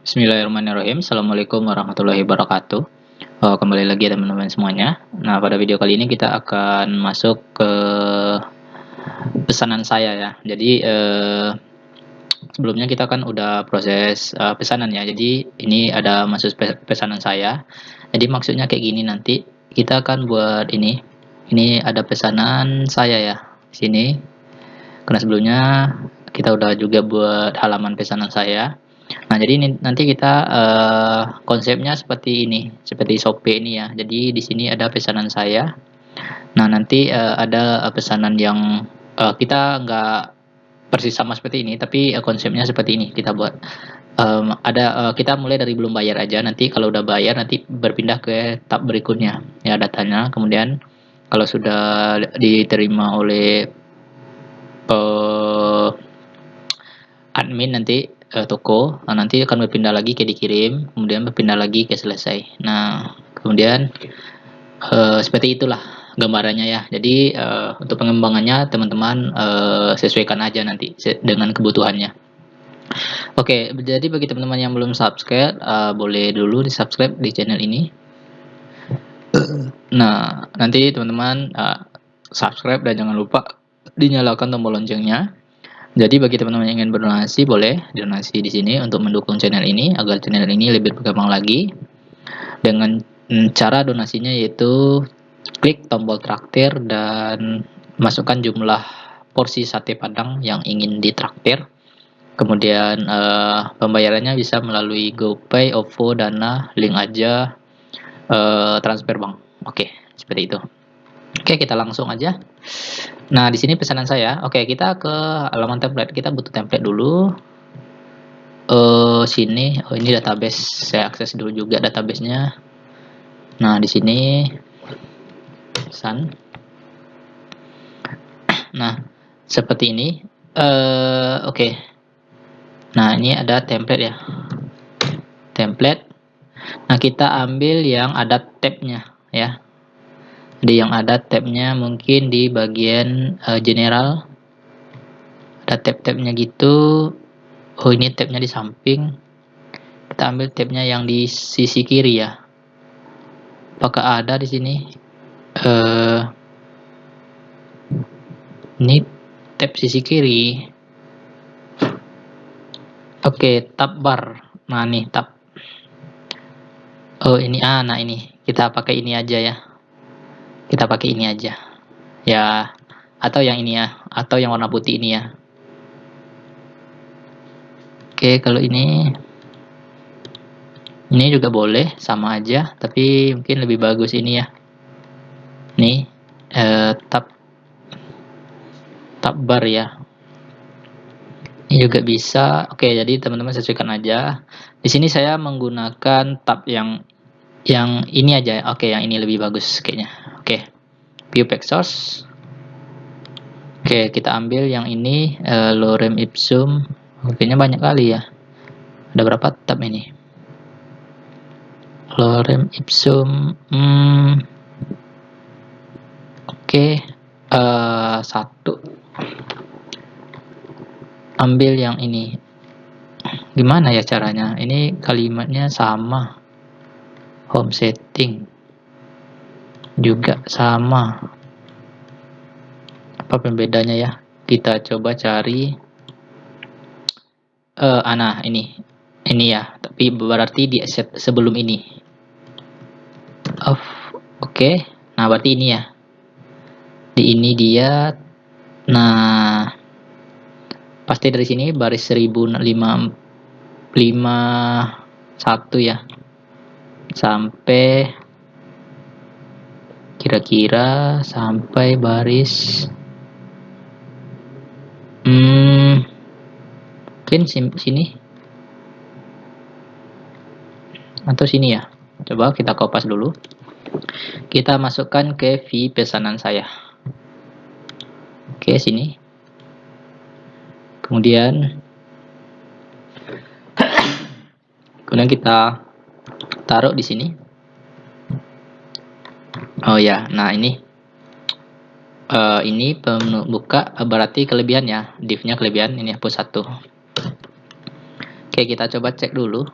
Bismillahirrahmanirrahim. Assalamualaikum warahmatullahi wabarakatuh. Kembali lagi teman-teman semuanya. Nah, pada video kali ini kita akan masuk ke pesanan saya ya. Jadi sebelumnya kita kan udah proses pesanan ya. Jadi ini ada masuk pesanan saya. Jadi maksudnya kayak gini, nanti kita akan buat ini. Ini ada pesanan saya ya. Sini. Karena sebelumnya kita udah juga buat halaman pesanan saya. Nah, jadi ini nanti kita konsepnya seperti ini, seperti Shopee ini ya. Jadi di sini ada pesanan saya. Nah, nanti ada pesanan yang kita nggak persis sama seperti ini, tapi konsepnya seperti ini kita buat. Kita mulai dari belum bayar aja. Nanti kalau udah bayar nanti berpindah ke tab berikutnya ya datanya. Kemudian kalau sudah diterima oleh eh, admin nanti toko, nanti akan berpindah lagi ke dikirim, kemudian berpindah lagi ke selesai. Nah, kemudian seperti itulah gambarannya ya. Jadi untuk pengembangannya teman-teman sesuaikan aja nanti dengan kebutuhannya. Oke, jadi bagi teman-teman yang belum subscribe, boleh dulu di subscribe di channel ini. Nah, nanti teman-teman subscribe dan jangan lupa dinyalakan tombol loncengnya. Jadi bagi teman-teman yang ingin berdonasi, boleh donasi di sini untuk mendukung channel ini agar channel ini lebih berkembang lagi. Dengan cara donasinya yaitu klik tombol traktir dan masukkan jumlah porsi sate padang yang ingin ditraktir. Kemudian pembayarannya bisa melalui GoPay, OVO, Dana, link aja, transfer bank. Oke, seperti itu. Oke, kita langsung aja. Nah, di sini pesanan saya. Oke, kita ke halaman template. Kita butuh template dulu. Sini. Oh, ini database. Saya akses dulu juga databasenya. Nah, di sini pesan. Nah, seperti ini. Oke. Nah, ini ada template ya. Template. Nah, kita ambil yang ada tabnya ya. Jadi yang ada tabnya mungkin di bagian general. Ada tab-tabnya gitu. Oh, ini tabnya di samping. Kita ambil tabnya yang di sisi kiri ya. Apakah ada di sini? Ini tab sisi kiri. Oke, tab bar. Nah, nih tab. Oh, ini nah ini. Kita pakai ini aja ya. Kita pakai ini aja. Ya, atau yang ini ya, atau yang warna putih ini ya. Oke, kalau ini juga boleh, sama aja, tapi mungkin lebih bagus ini ya. Nih, tab bar ya. Ini juga bisa. Oke, jadi teman-teman sesuaikan aja. Di sini saya menggunakan tab yang ini aja. Oke, yang ini lebih bagus kayaknya. Oke, view pack source. Oke, kita ambil yang ini, lorem ipsum. Kayaknya banyak kali ya. Ada berapa tab ini? Lorem ipsum. Oke, satu. Ambil yang ini. Gimana ya caranya? Ini kalimatnya sama. Home setting juga sama. Apa pembedanya ya? Kita coba cari. Nah, ini ya. Tapi berarti di set sebelum ini. Oke. Nah, berarti ini ya. Di ini dia. Nah, pasti dari sini baris 1051 ya. Sampai kira-kira sampai baris mungkin sini atau sini ya. Coba kita kopas dulu. Kita masukkan ke V pesanan saya. Oke, sini. Kemudian kita taruh di sini. Oh ya, nah ini buka berarti kelebihan ya, div-nya kelebihan, ini hapus satu. Oke, kita coba cek dulu.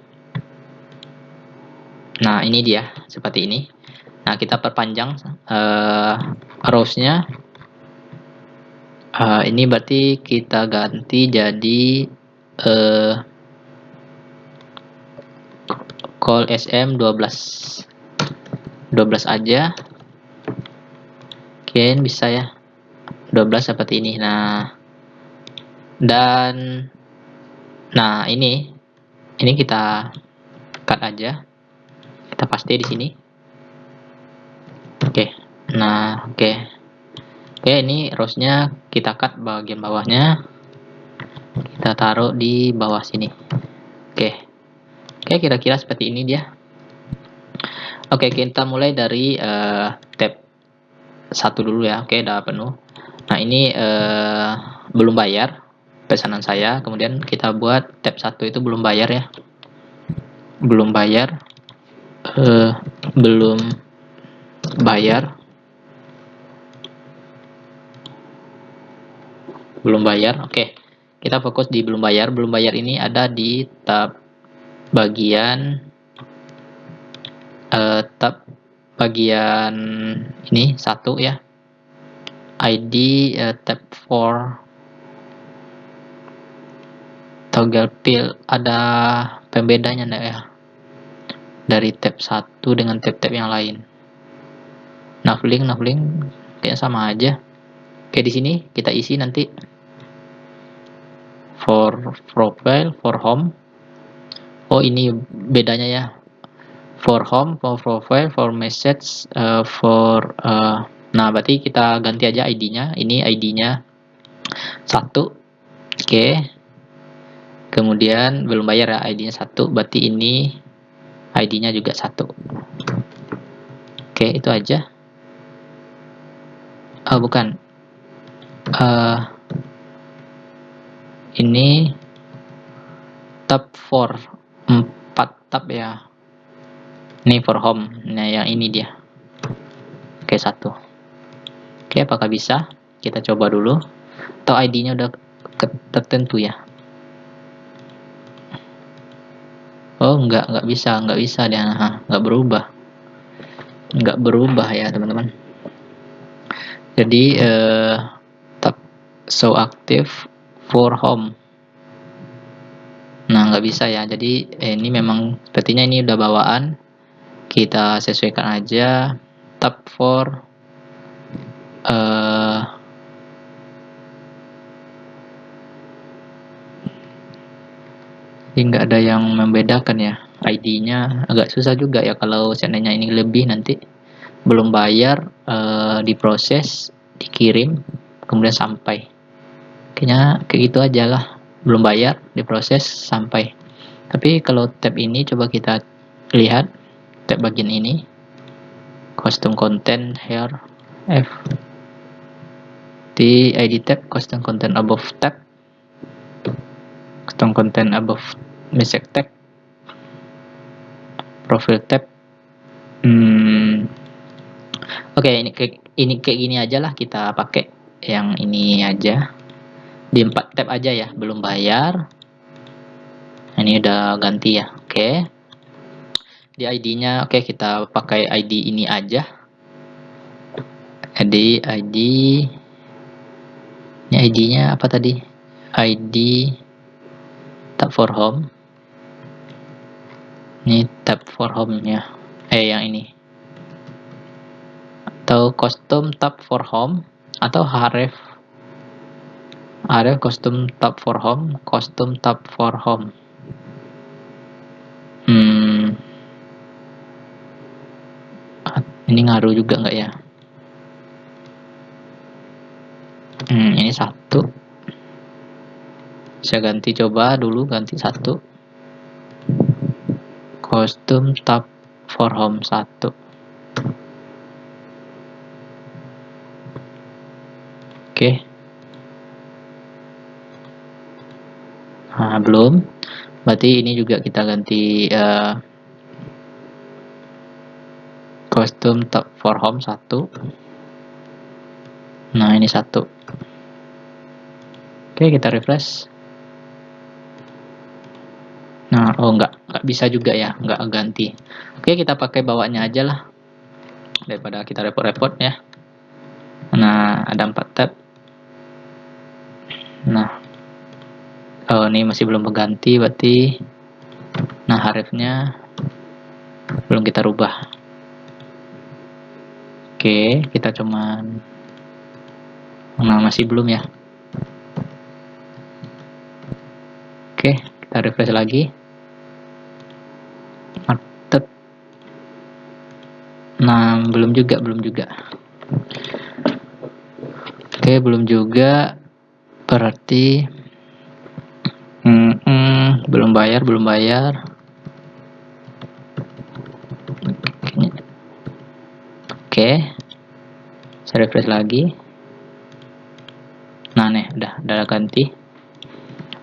Nah, ini dia seperti ini. Nah, kita perpanjang rows-nya. Ini berarti kita ganti jadi call SM 12 aja. Oke, bisa ya. 12 seperti ini. Nah, dan ini kita cut aja. Kita paste di sini. Oke. Nah, oke. Oke, ini rows-nya kita cut bagian bawahnya. Kita taruh di bawah sini. Oke. Oke, kira-kira seperti ini dia. Oke, kita mulai dari tab 1 dulu ya. Oke, udah penuh. Nah, ini belum bayar pesanan saya. Kemudian kita buat tab 1 itu belum bayar ya. Belum bayar. Belum bayar. Belum bayar. Oke. Kita fokus di belum bayar. Belum bayar ini ada di tab bagian ini 1 ya. ID tab 4 toggle fill, ada pembedanya enggak ya dari tab 1 dengan tab-tab yang lain? Navlink kayaknya sama aja. Oke, di sini kita isi nanti for profile, for home. Oh, ini bedanya ya. For home, for profile, for message, nah berarti kita ganti aja ID-nya. Ini ID-nya 1. Oke. Kemudian belum bayar ya, ID-nya 1. Berarti ini ID-nya juga 1. Oke, itu aja. Bukan. Ini tab 4 tab ya. Ini for home. Nah, yang ini dia. Oke, 1. Oke, apakah bisa? Kita coba dulu. Atau ID-nya udah tertentu ya? Oh, enggak bisa dia. Enggak berubah ya, teman-teman. Jadi tab show active for home. Nah, nggak bisa ya. Jadi ini memang sepertinya ini udah bawaan. Kita sesuaikan aja tab for ini nggak ada yang membedakan ya. ID-nya agak susah juga ya kalau seandainya ini lebih nanti belum bayar, diproses, dikirim, kemudian sampai. Kayaknya kayak gitu aja lah. Belum bayar, diproses, sampai. Tapi kalau tab ini coba kita lihat tab bagian ini. Custom content here F. Di ID tab custom content above tab. Custom content above message tag. Profile tab. Oke, ini kayak gini aja lah, kita pakai yang ini aja. Di 4 tab aja ya, belum bayar. Ini udah ganti ya. Oke. Di ID-nya oke, kita pakai ID ini aja. ID ini ID-nya apa tadi? ID tab for home. Ini tab for home ya. Yang ini. Atau custom tab for home atau href custom tab for home, custom tab for home. Ini ngaruh juga nggak ya? Ini 1. Saya ganti, coba dulu ganti 1. Custom tab for home 1. Oke. Nah, belum. Berarti ini juga kita ganti custom tab for home 1. Nah, ini 1. Oke, kita refresh. Nah, oh nggak bisa juga ya, nggak ganti. Oke, kita pakai bawaannya aja lah, daripada kita repot-repot ya. Nah, ada 4 tab. Nah, oh ini masih belum berganti berarti. Nah, harifnya belum kita rubah. Oke, kita cuman, nah masih belum ya. Oke, kita refresh lagi. Mantap. Nah, belum juga. Oke, belum juga. Berarti belum bayar. Oke, saya refresh lagi. Nah, nih udah ganti.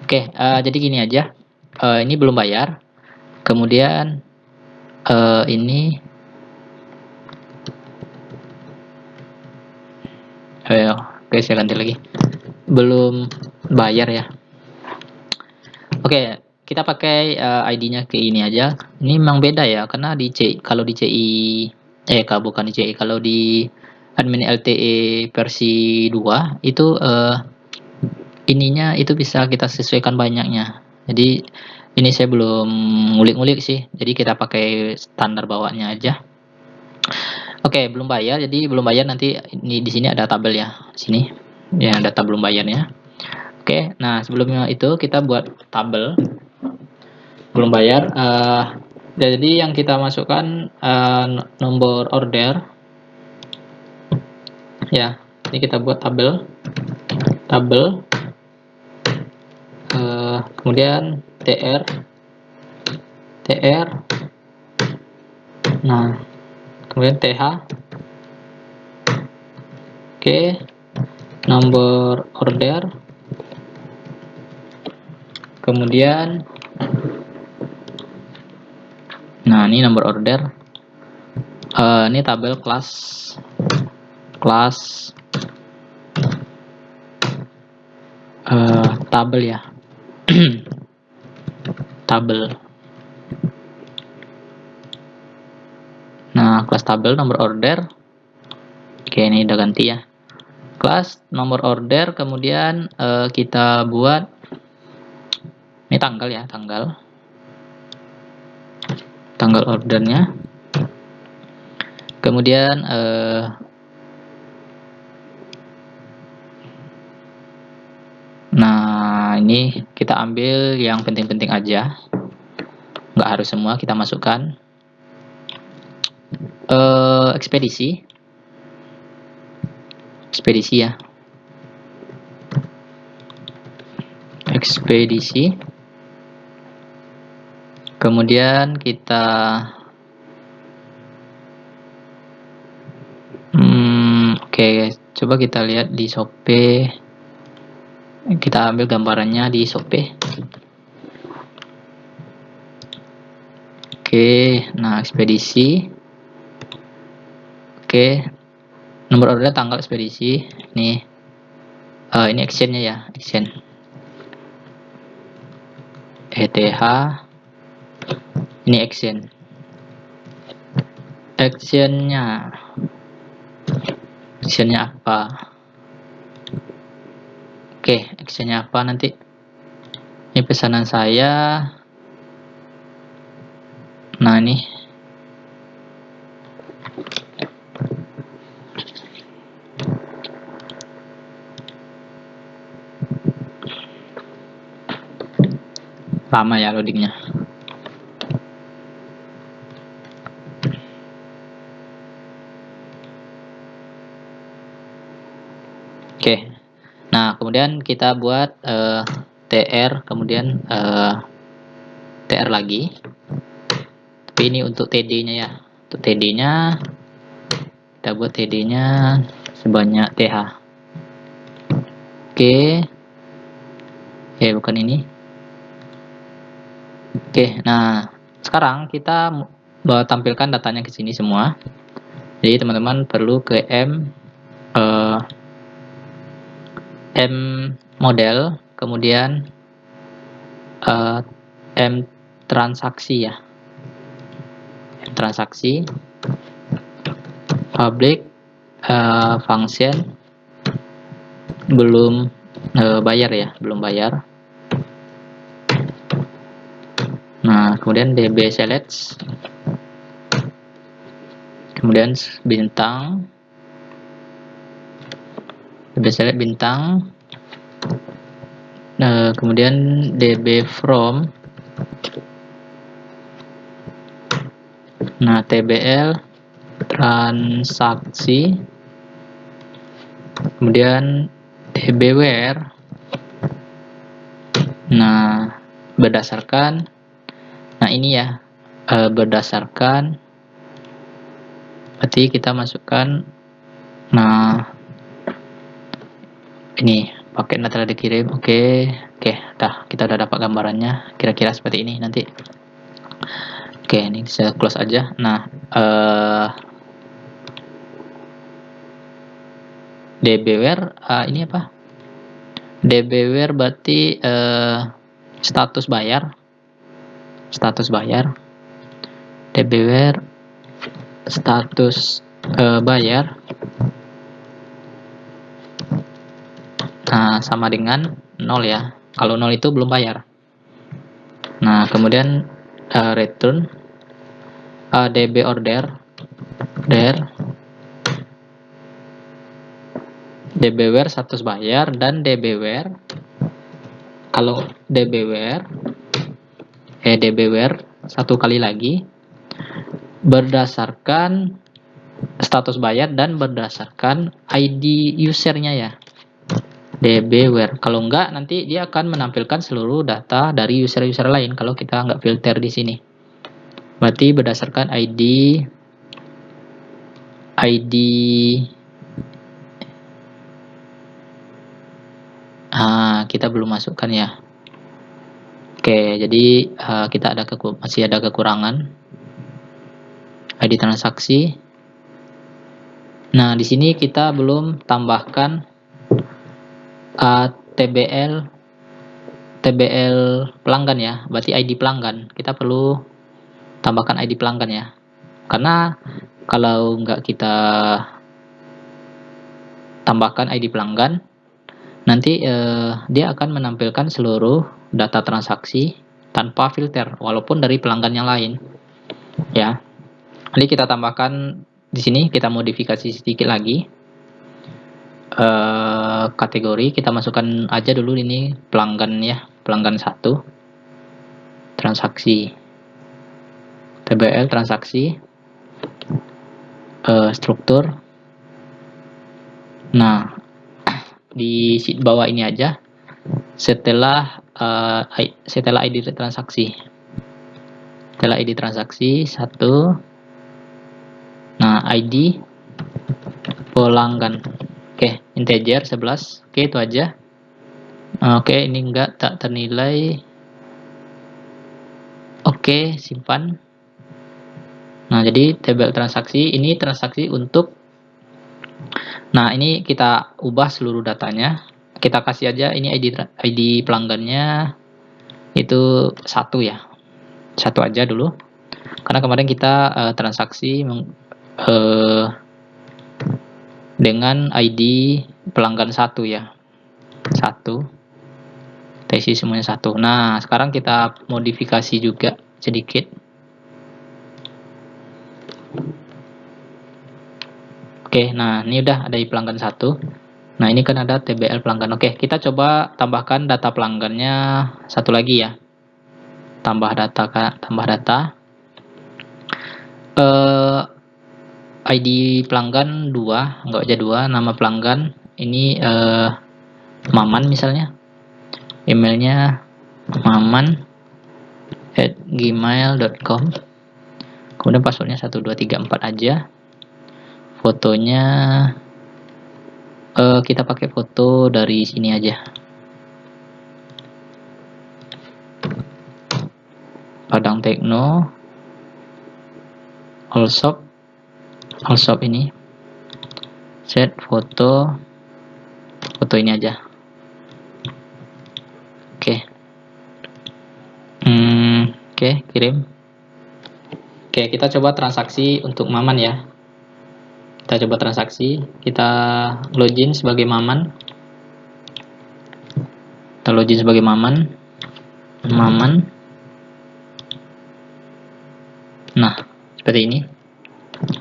Oke, jadi gini aja. Ini belum bayar. Kemudian ini oke, saya ganti lagi. Belum bayar ya. Oke, kita pakai ID-nya ke ini aja. Ini memang beda ya, karena di CI, kalau di CI bukan di CI, kalau di admin LTE versi 2 itu ininya itu bisa kita sesuaikan banyaknya. Jadi ini saya belum ngulik-ngulik sih. Jadi kita pakai standar bawaannya aja. Oke, belum bayar. Jadi belum bayar nanti ini di sini ada tabel ya. Sini. Ya, data belum bayarnya. Oke, nah sebelumnya itu kita buat tabel belum bayar. Jadi yang kita masukkan nomor order. Ya, ini kita buat tabel. Kemudian TR. Nah, kemudian TH. Oke, nomor order. Kemudian, nah ini nomor order. Ini tabel kelas tabel ya. Tabel. Nah, kelas tabel nomor order. Oke, ini udah ganti ya. Kelas nomor order, kemudian kita buat ini tanggal ya, tanggal ordernya. Kemudian nah ini kita ambil yang penting-penting aja, nggak harus semua kita masukkan. Ekspedisi ya, ekspedisi. Kemudian kita oke, coba kita lihat di Shopee. Kita ambil gambarannya di Shopee. Oke, nah ekspedisi. Oke, nomor order, tanggal ekspedisi. Ini actionnya ya, action. ETH. Ini action. Actionnya apa? Oke, actionnya apa nanti? Ini pesanan saya. Nah ini. Lama ya loadingnya. Oke. Nah, kemudian kita buat TR, kemudian TR lagi. Tapi ini untuk TD-nya ya. Untuk TD-nya kita buat TD-nya sebanyak TH. Oke. Bukan ini. Oke, nah sekarang kita tampilkan datanya ke sini semua. Jadi teman-teman perlu ke M model, kemudian M transaksi ya, transaksi public function belum bayar ya, belum bayar. Nah, kemudian db select, kemudian bintang, db select bintang, kemudian db from, nah tbl transaksi, kemudian db where, nah berdasarkan, nah ini ya, berdasarkan, berarti kita masukkan, nah ini paket telah dikirim. Oke, dah, kita udah dapat gambarannya kira-kira seperti ini nanti. Oke, ini saya close aja. Nah, dbware ini apa? dbware berarti status bayar, dbware status bayar, nah sama dengan 0 ya, kalau 0 itu belum bayar. Nah, kemudian return db order, dbware status bayar, dan dbware, kalau dbware satu kali lagi berdasarkan status bayar dan berdasarkan ID usernya ya, dbware. Kalau enggak, nanti dia akan menampilkan seluruh data dari user-user lain kalau kita nggak filter di sini. Berarti berdasarkan ID kita belum masukkan ya. Oke, jadi kita masih ada kekurangan ID transaksi. Nah, di sini kita belum tambahkan TBL pelanggan ya, berarti ID pelanggan. Kita perlu tambahkan ID pelanggan ya, karena kalau nggak kita tambahkan ID pelanggan, nanti dia akan menampilkan seluruh data transaksi tanpa filter, walaupun dari pelanggan yang lain ya. Jadi kita tambahkan di sini, kita modifikasi sedikit lagi. Kategori kita masukkan aja dulu ini pelanggan ya, pelanggan 1, transaksi, tbl transaksi, struktur. Nah, di bawah ini aja, setelah ID transaksi, setelah ID transaksi 1, nah ID pelanggan, oke, integer 11, oke, itu aja. Oke, ini enggak, tak ternilai. Oke, simpan. Nah, jadi tabel transaksi ini transaksi untuk, nah ini kita ubah seluruh datanya, kita kasih aja ini ID pelanggannya itu 1 ya, 1 aja dulu, karena kemarin kita transaksi dengan ID pelanggan 1 ya, 1, isi semuanya 1. Nah, sekarang kita modifikasi juga sedikit. Oke, nah ini udah ada di pelanggan 1. Nah, ini kan ada TBL pelanggan. Oke, kita coba tambahkan data pelanggannya satu lagi ya. Tambah data, ID pelanggan 2, nggak aja 2, nama pelanggan ini Maman misalnya, emailnya maman@gmail.com, kemudian passwordnya 1234 aja, fotonya kita pakai foto dari sini aja, Padang Tekno, all shop ini, set foto ini aja. Oke. Oke, kirim. Oke, kita coba transaksi untuk Maman ya. Kita coba transaksi, kita login sebagai Maman. Kita login sebagai Maman. Nah, seperti ini.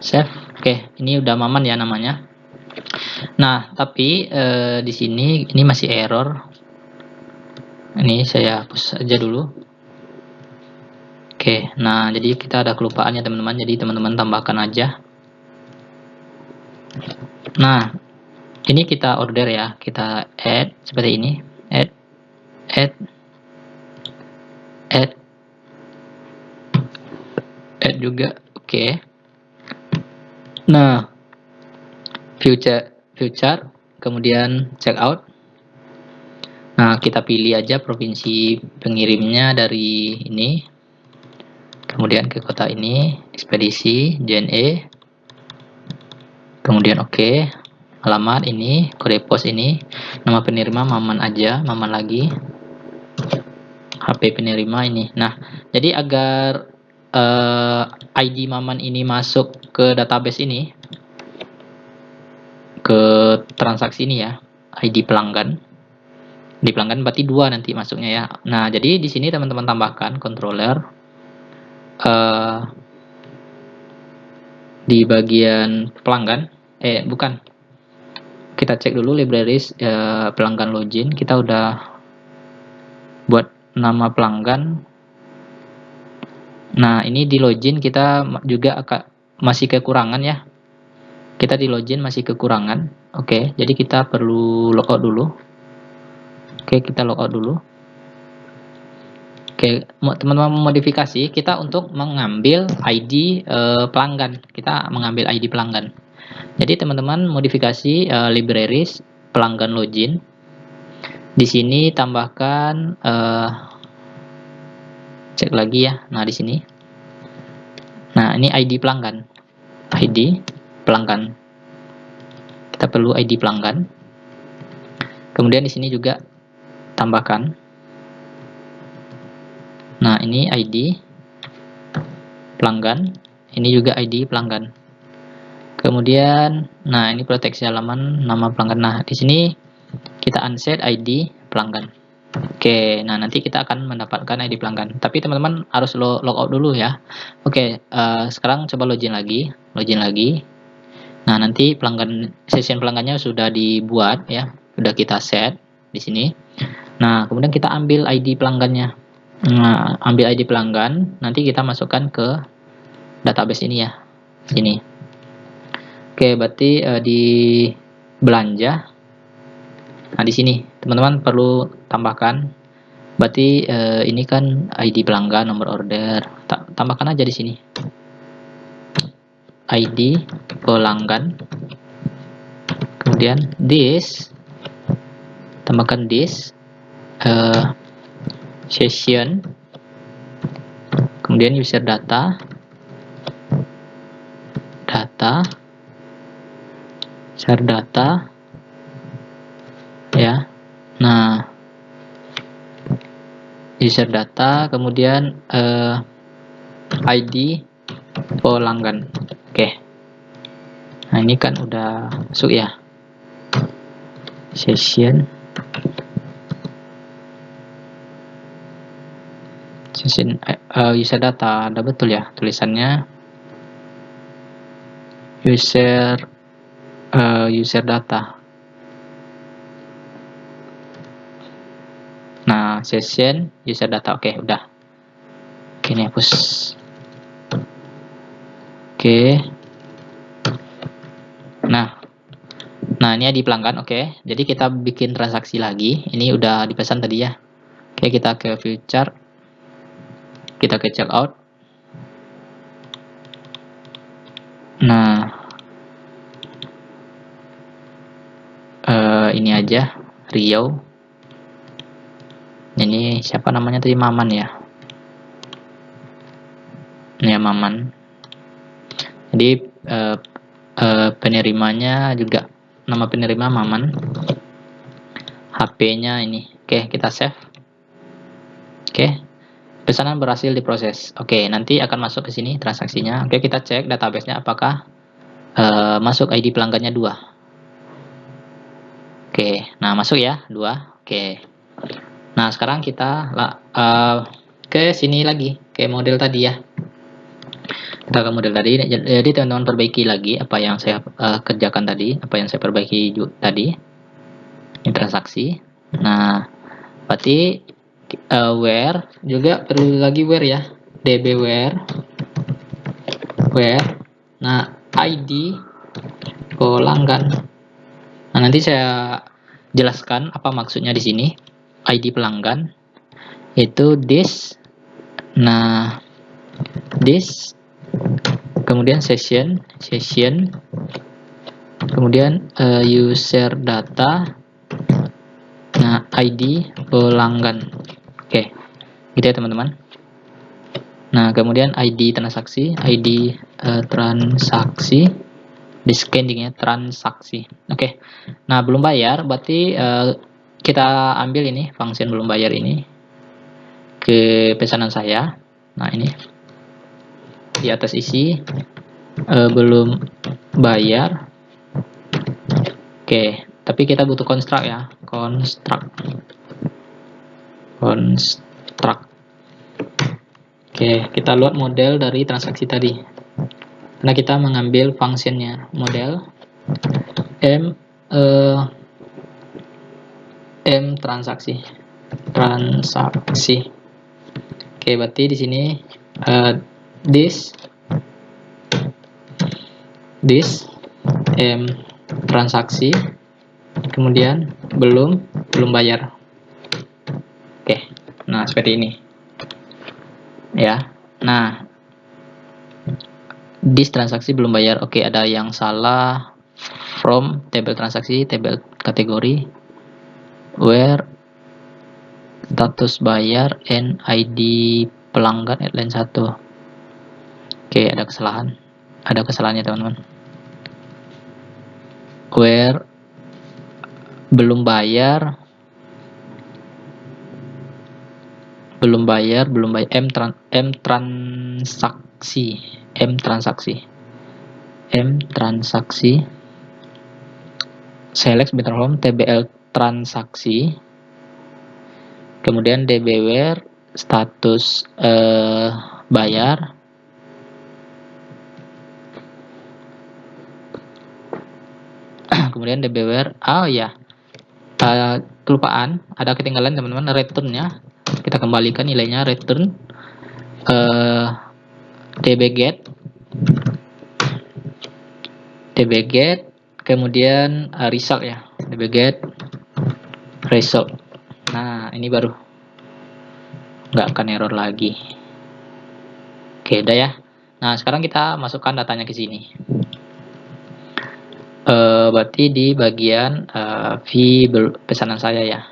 Save. Oke, ini udah Maman ya namanya. Nah, tapi di sini ini masih error. Ini saya hapus aja dulu. Oke, nah jadi kita ada kelupaan ya teman-teman. Jadi teman-teman tambahkan aja. Nah, ini kita order ya. Kita add seperti ini. Add juga. Oke. Nah, future, kemudian checkout. Nah, kita pilih aja provinsi pengirimnya dari ini. Kemudian ke kota ini, ekspedisi, JNE. Kemudian oke. Alamat ini, kode pos ini, nama penerima Maman aja, Maman lagi. HP penerima ini. Nah, jadi agar ID Maman ini masuk ke database ini, ke transaksi ini ya, ID pelanggan. Di pelanggan berarti 2 nanti masuknya ya. Nah, jadi di sini teman-teman tambahkan controller di bagian pelanggan. Bukan. Kita cek dulu libraries pelanggan login. Kita udah buat nama pelanggan. Nah, ini di login kita juga masih kekurangan ya. Kita di login masih kekurangan. Oke, jadi kita perlu logout dulu. Oke, kita logout dulu. Oke, teman-teman modifikasi kita untuk mengambil ID pelanggan. Kita mengambil ID pelanggan. Jadi teman-teman modifikasi libraries pelanggan login. Di sini tambahkan cek lagi ya. Nah, di sini. Nah, ini ID pelanggan. ID pelanggan. Kita perlu ID pelanggan. Kemudian di sini juga tambahkan. Nah, ini ID pelanggan. Ini juga ID pelanggan. Kemudian, nah ini proteksi halaman nama pelanggan. Nah, di sini kita unset ID pelanggan. Oke, nah nanti kita akan mendapatkan ID pelanggan. Tapi teman-teman harus logout dulu ya. Oke, sekarang coba login lagi. Nah, nanti session pelanggannya sudah dibuat ya, sudah kita set di sini. Nah, kemudian kita ambil ID pelanggannya. Nah, ambil ID pelanggan, nanti kita masukkan ke database ini ya, sini. Oke, berarti di belanja. Nah, di sini teman-teman perlu tambahkan. Berarti ini kan ID pelanggan, nomor order. Tambahkan aja di sini. ID pelanggan. Kemudian this. Tambahkan this. Session. Kemudian user data. Share data. Ya. Nah, user data, kemudian ID pelanggan. Oke. Nah, ini kan udah masuk ya. Session user data, ada betul ya tulisannya. User data. Nah, session user data. Oke, udah. Oke, ini hapus. Oke. Nah, ini di pelanggan. Oke, jadi kita bikin transaksi lagi. Ini udah dipesan tadi ya. Oke, kita ke future. Kita ke checkout. Nah, ini aja Riau. Ini siapa namanya tadi, Maman ya. Ya, Maman. Jadi penerimanya juga nama penerima Maman. HP-nya ini. Oke, kita save. Oke. pesanan berhasil diproses. Oke, nanti akan masuk ke sini transaksinya. Oke, kita cek database-nya apakah masuk ID pelanggannya 2. Oke, nah masuk ya 2. Oke. Nah, sekarang kita ke sini lagi, ke model tadi ya. Kita ke model tadi. Jadi teman-teman perbaiki lagi apa yang saya kerjakan tadi, apa yang saya perbaiki tadi. Ini transaksi. Nah, berarti where juga perlu lagi where ya. db where. Nah, ID pelanggan. Nah, nanti saya jelaskan apa maksudnya di sini. ID pelanggan itu this. Nah, this kemudian session, kemudian user data. Nah, ID pelanggan. Oke, gitu ya teman-teman. Nah, kemudian ID transaksi, transaksi, di scanning ya, transaksi. Oke. Nah, belum bayar, berarti kita ambil ini function belum bayar ini ke pesanan saya. Nah, ini di atas isi belum bayar. Oke, tapi kita butuh construct ya, construct. Oke, kita load model dari transaksi tadi. Karena kita mengambil functionnya model m transaksi. Oke, berarti di sini this m transaksi, kemudian belum bayar. Oke, nah seperti ini ya. Nah, this transaksi belum bayar. Oke, ada yang salah. From tabel transaksi, tabel kategori, where status bayar and ID pelanggan line 1. Oke, ada kesalahannya teman-teman. Where belum bayar m transaksi, select sebentar home tbl transaksi, kemudian dbware status bayar, kemudian dbware kelupaan, ada ketinggalan teman-teman, returnnya kita kembalikan nilainya, return dbget, kemudian result ya, dbget result. Nah, ini baru nggak akan error lagi. Oke, udah ya. Nah, sekarang kita masukkan datanya ke sini. Berarti di bagian fee pesanan saya ya.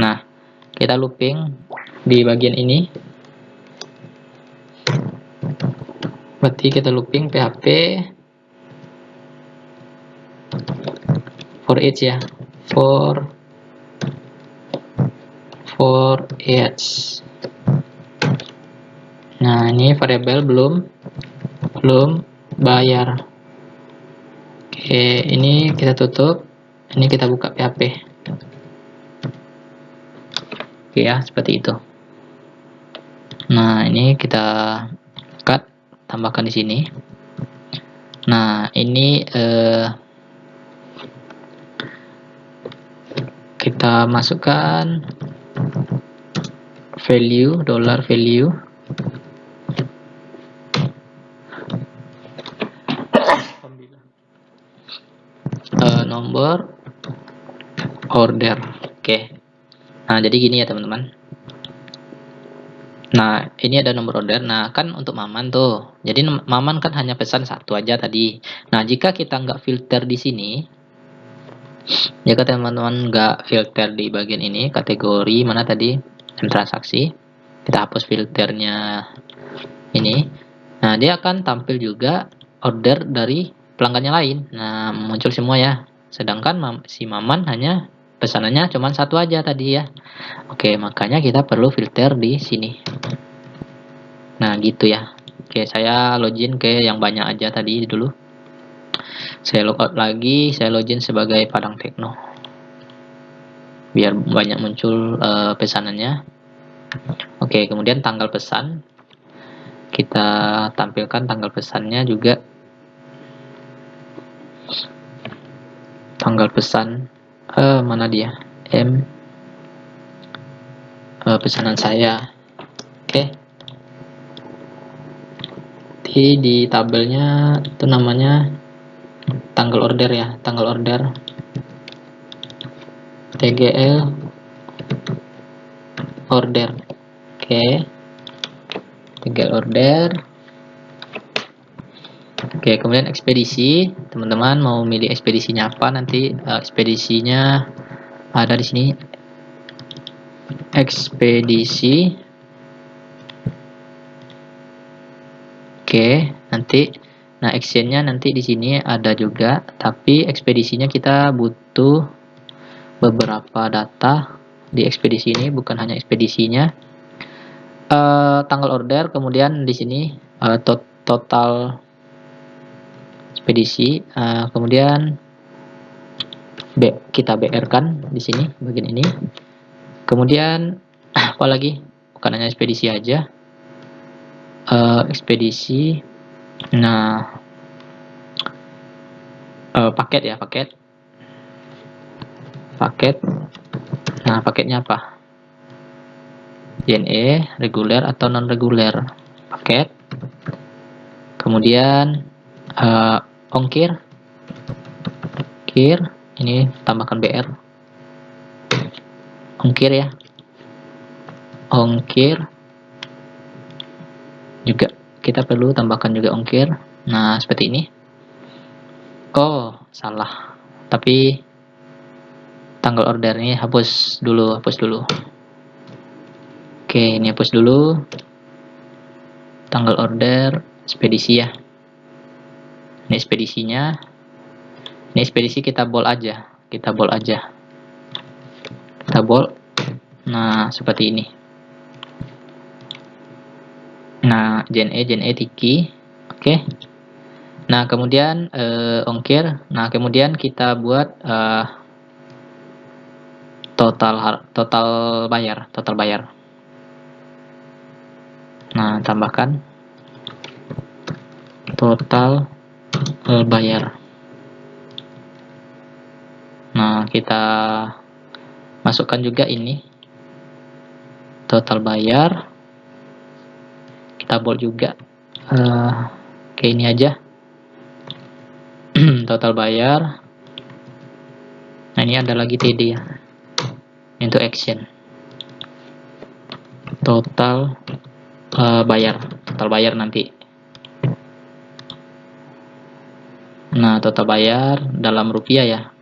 Nah, kita looping di bagian ini. Berarti kita looping PHP for each ya, for each. Nah, ini variabel belum bayar. Oke, ini kita tutup, ini kita buka PHP. Oke ya, seperti itu. Nah, ini kita cut, tambahkan di sini. Nah, ini kita masukkan value, $value, nomor order. Oke. Nah, jadi gini ya teman-teman. Nah, ini ada nomor order. Nah, kan untuk Maman tuh. Jadi Maman kan hanya pesan satu aja tadi. Nah, jika kita nggak filter di sini, jika teman-teman nggak filter di bagian ini, kategori mana tadi, transaksi, kita hapus filternya ini. Nah, dia akan tampil juga order dari pelanggannya lain. Nah, muncul semua ya. Sedangkan si Maman hanya pesanannya cuma satu aja tadi ya. Oke, makanya kita perlu filter di sini. Nah, gitu ya. Oke, saya login ke yang banyak aja tadi dulu. Saya logout lagi, saya login sebagai Padang Tekno. Biar banyak muncul pesanannya. Oke, kemudian tanggal pesan. Kita tampilkan tanggal pesannya juga. Tanggal pesan mana dia? Pesanan saya. Oke. Di tabelnya itu namanya tanggal order ya, tanggal order TGL order. Oke. TGL order. Oke, kemudian ekspedisi. Teman-teman mau milih ekspedisinya apa nanti ekspedisinya ada di sini. Ekspedisi. Oke, nanti nah actionnya nanti di sini ada juga, tapi ekspedisinya kita butuh beberapa data di ekspedisi ini, bukan hanya ekspedisinya. Tanggal order, kemudian di sini total ekspedisi, kemudian kita BR kan di sini bagian ini. Kemudian apa lagi? Bukan hanya ekspedisi aja. Ekspedisi. Nah, paket ya, paket. Nah, paketnya apa? JNE, reguler atau non reguler. Paket. Kemudian ongkir. Ini tambahkan BR. Ongkir ya. Ongkir. Juga kita perlu tambahkan juga ongkir. Nah, seperti ini. Oh, salah. Tapi tanggal order ini hapus dulu. Oke, ini hapus dulu. Tanggal order ekspedisi ya. Ini ekspedisinya. Ini ekspedisi kita bold aja. Kita bold. Nah, seperti ini. Nah, JNE Tiki. Oke. Nah, kemudian ongkir. Nah, kemudian kita buat total bayar. Nah, tambahkan total bayar. Nah, kita masukkan juga ini total bayar. Kita bold juga. Oke, ini aja. Total bayar. Nah, ini ada lagi TD ya. Untuk action. Total bayar nanti. Nah, total bayar dalam rupiah ya.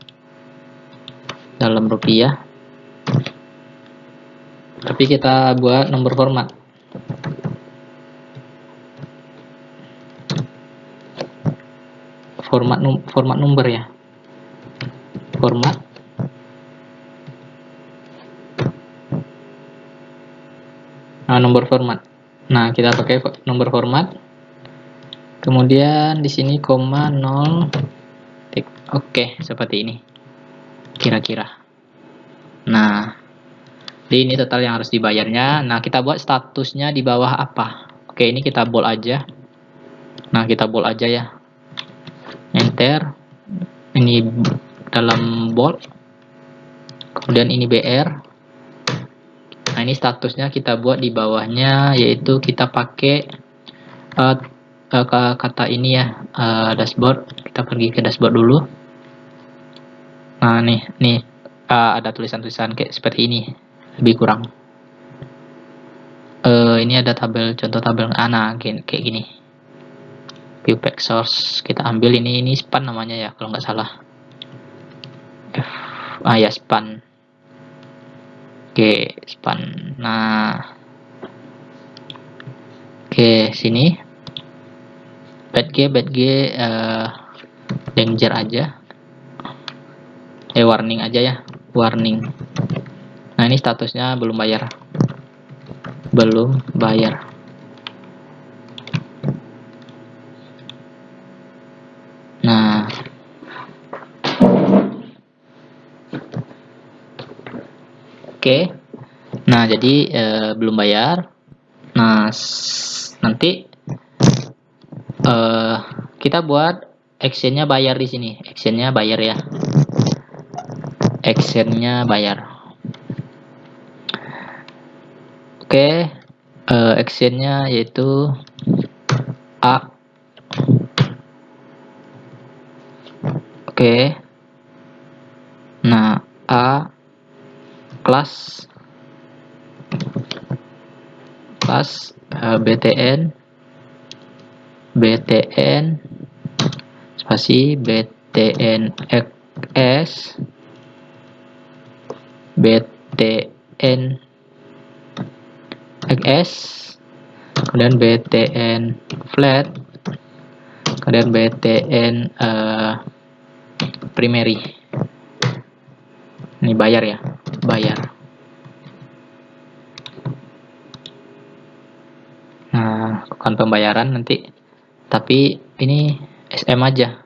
Tapi kita buat nomor format. Format number ya. Format. Nah, nomor format. Nah, kita pakai nomor format. Kemudian di sini koma 0. Oke, seperti ini. Kira-kira. Nah, ini total yang harus dibayarnya. Nah, kita buat statusnya di bawah apa? Oke, ini kita bold aja. Nah, kita bold aja ya. Enter. Ini dalam bold. Kemudian ini BR. Nah, ini statusnya kita buat di bawahnya, yaitu kita pakai kata ini ya, dashboard. Kita pergi ke dashboard dulu. Nah, nih ada tulisan-tulisan kayak seperti ini, lebih kurang. Ini ada contoh tabel. Nah, kayak gini. View pack source, kita ambil ini span namanya ya, kalau nggak salah. Ya, span. Oke, span. Nah, oke, sini bad G danger aja, warning aja ya, warning. Nah, ini statusnya belum bayar. Oke. Nah, jadi belum bayar. Nah, nanti eh, kita buat actionnya bayar di sini. Actionnya bayar ya. Actionnya bayar. Oke. Actionnya yaitu A. Oke. Nah, A kelas BTN spasi BTN XS BTN XS, kemudian BTN flat, kemudian BTN primary. Ini bayar ya, bayar. Nah, lakukan pembayaran nanti, tapi ini SM aja.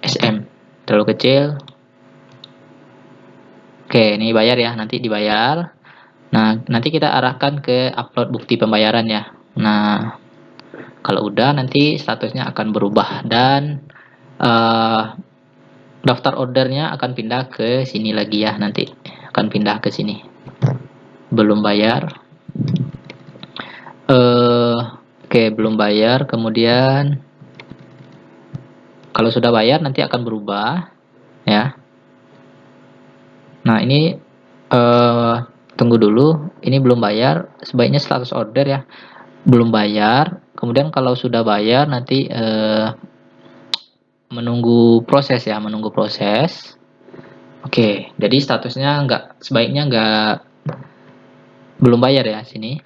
SM terlalu kecil. Oke, ini bayar ya, nanti dibayar. Nah, nanti kita arahkan ke upload bukti pembayaran ya. Nah, kalau udah nanti statusnya akan berubah dan daftar ordernya akan pindah ke sini lagi ya, nanti akan pindah ke sini. Belum bayar. Oke, belum bayar. Kemudian kalau sudah bayar nanti akan berubah ya. Nah, ini tunggu dulu, ini belum bayar, sebaiknya status order ya, belum bayar. Kemudian kalau sudah bayar nanti menunggu proses ya, menunggu proses. Oke, jadi statusnya sebaiknya belum bayar ya sini.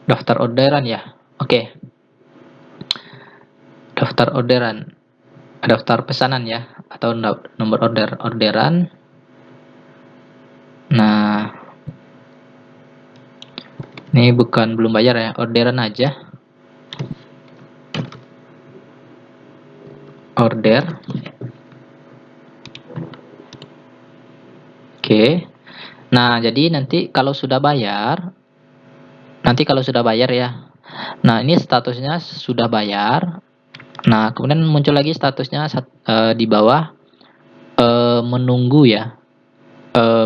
Daftar orderan ya. Oke. Daftar orderan. Daftar pesanan ya, atau nomor orderan. Nah, ini belum bayar ya, orderan aja. Order. Oke. Nah, jadi nanti kalau sudah bayar ya. Nah, ini statusnya sudah bayar. Nah, kemudian muncul lagi statusnya di bawah menunggu ya.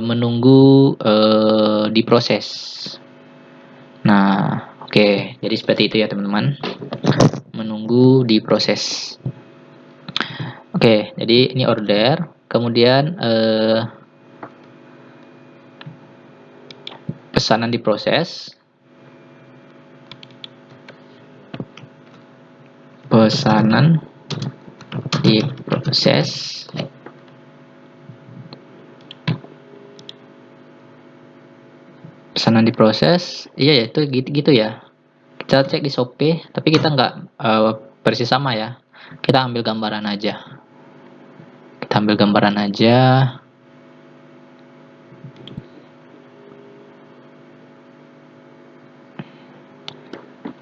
Menunggu diproses. Nah, oke. Jadi seperti itu ya, teman-teman. Menunggu diproses. Oke, jadi ini order. Kemudian pesanan diproses. Pesanan diproses. Pesanan diproses. Iya ya, itu gitu ya. Kita cek di Shopee, tapi kita nggak persis sama ya. Kita ambil gambaran aja.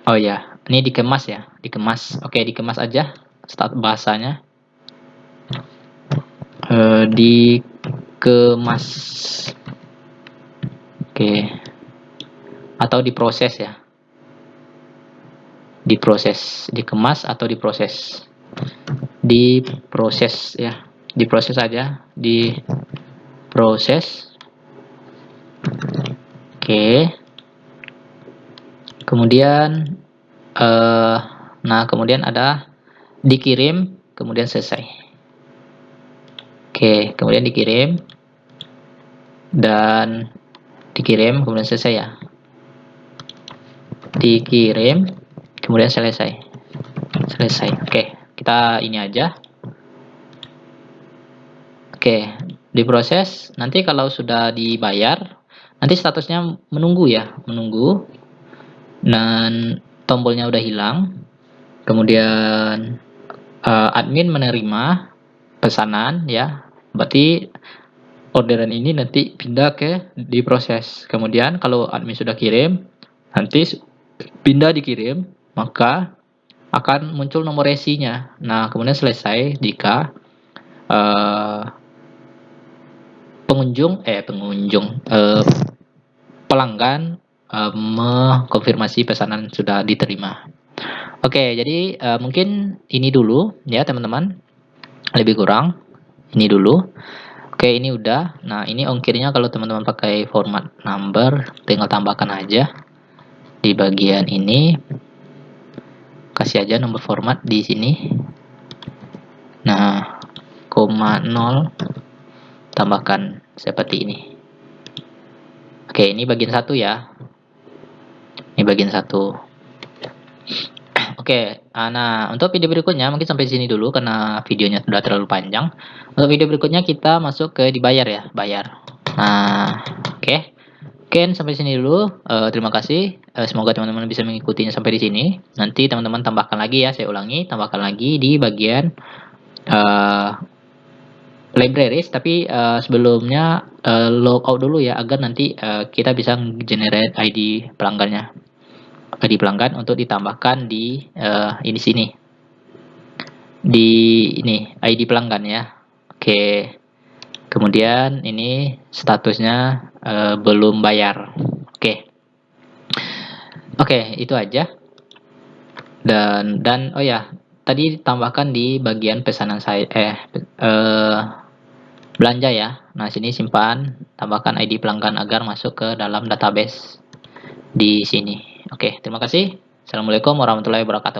Oh ya, ini dikemas ya, dikemas. Oke, dikemas aja. Start bahasanya. Dikemas. Oke. Atau diproses ya. Diproses, dikemas atau diproses. Diproses ya. Diproses aja, diproses. Oke. Kemudian nah, kemudian ada dikirim, kemudian selesai. Oke, kemudian dikirim dan dikirim, kemudian selesai ya. Dikirim, kemudian selesai. Selesai. Oke, kita ini aja. Oke, diproses. Nanti kalau sudah dibayar, nanti statusnya menunggu ya, menunggu. Dan tombolnya udah hilang. Kemudian admin menerima pesanan ya. Berarti orderan ini nanti pindah ke diproses. Kemudian kalau admin sudah kirim, nanti pindah dikirim, maka akan muncul nomor resinya. Nah, kemudian selesai jika pelanggan mengkonfirmasi pesanan sudah diterima. Oke, jadi mungkin ini dulu ya teman-teman, lebih kurang ini dulu. Oke, ini udah. Nah, ini ongkirnya kalau teman-teman pakai format number, tinggal tambahkan aja di bagian ini. Kasih aja nomor format di sini. Nah, 0, tambahkan seperti ini. Oke, ini bagian 1 ya. Ini bagian 1. Oke, nah untuk video berikutnya mungkin sampai sini dulu karena videonya sudah terlalu panjang. Untuk video berikutnya kita masuk ke dibayar ya, bayar. Nah, oke. Oke, sampai sini dulu. Terima kasih. Semoga teman-teman bisa mengikutinya sampai di sini. Nanti teman-teman tambahkan lagi ya, saya ulangi, tambahkan lagi di bagian uh, libraries, tapi sebelumnya logout dulu ya, agar nanti kita bisa generate ID pelanggannya. ID pelanggan untuk ditambahkan di ini sini. Di ini ID pelanggan ya. Oke. Kemudian ini statusnya belum bayar. Oke. Oke, itu aja. Dan oh ya, tadi tambahkan di bagian pesanan saya belanja ya. Nah, sini simpan, tambahkan ID pelanggan agar masuk ke dalam database di sini. Oke, terima kasih. Assalamualaikum warahmatullahi wabarakatuh.